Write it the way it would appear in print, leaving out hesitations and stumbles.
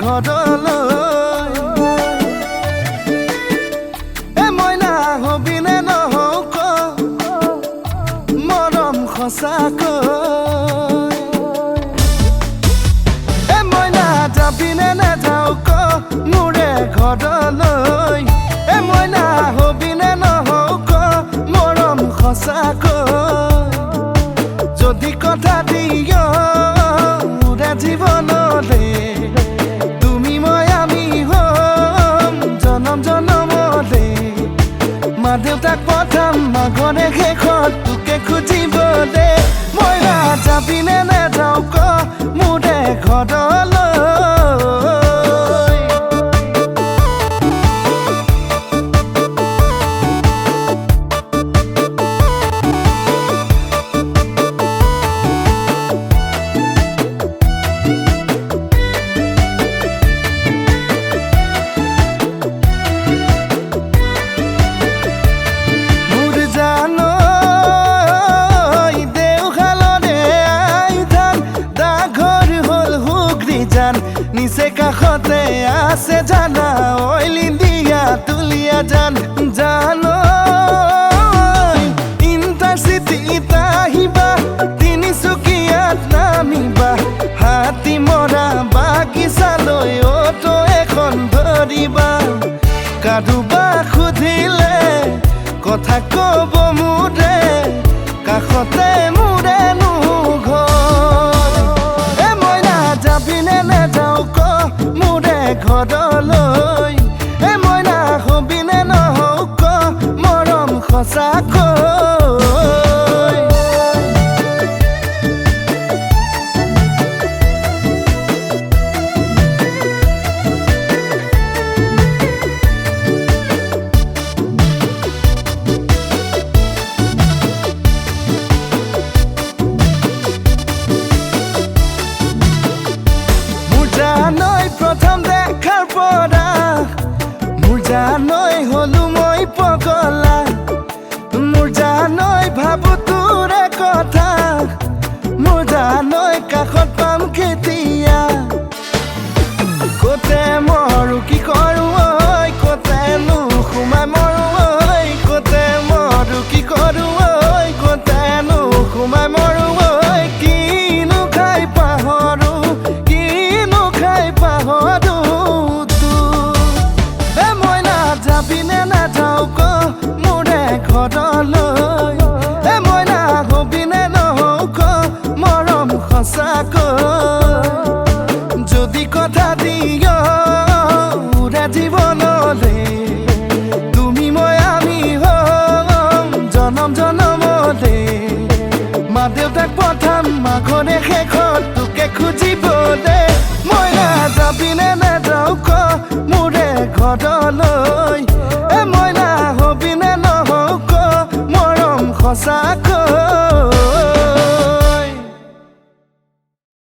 ঘৰলৈ এ মইনা হবিনে নহওক মৰম সঁচাকৈ এ মইনা যাবিনে নেযাওক মোৰে ঘৰলৈ এ মইনা হবিনে নহওক মৰম সঁচাকৈ যদি কথা দিয় মোৰে জীৱনলে তুমি মই আমি হম জনম জনমলে মা দেউতাক পঠাম মাঘৰে শেষত তোকে খুজিবলে মইনা যাবিনে নেযাওক মোৰে ঘৰলৈ নিচে কাষতে আছে জানা অইলি দিয়া তুলিয়া জান জানো ইণ্টাৰচিটিত আহিবা তিনিচুকীয়াত নামিবা হাতী মৰা বাগিচালৈ অটো এখন ধৰিবা কাৰোবা সুধিলে কথা কব মোৰে কাষতে মোৰে ঘৰলৈ এ মইনা হবিনে নহওক মৰম সঁচাকৈ মোৰ জানৈ প্ৰথম দেখাৰ পৰা মোৰ জানৈ হলো মই পগলা মোৰ জানৈ ভাবো তোৰে কথা মোৰ জানৈ কাষত পাম কেতিয়া কতে মৰো কি কৰো ঐ কতেনো সোমাই মৰো ঐ কতে মৰো কি কৰো ঐ কতেনো সোমাই মৰো ঐ কিনো খাই পাহৰো কিনো খাই পাহৰো যাবিনে নাযাওক মোৰে ঘৰলৈ এ মইনা হবিনে নহওক মৰম সঁচাকৈ যদি কথা দিয় মোৰে জীৱনলে তুমি মই আমি হম জনম জনমলে মা দেউতাক পঠাম মাঘৰে শেষত তোকে খুজিবলে মইনা যাবিনে নাযাওক মোৰে ঘৰলৈ এ মইনা হবিনে নহওক মৰম সঁচা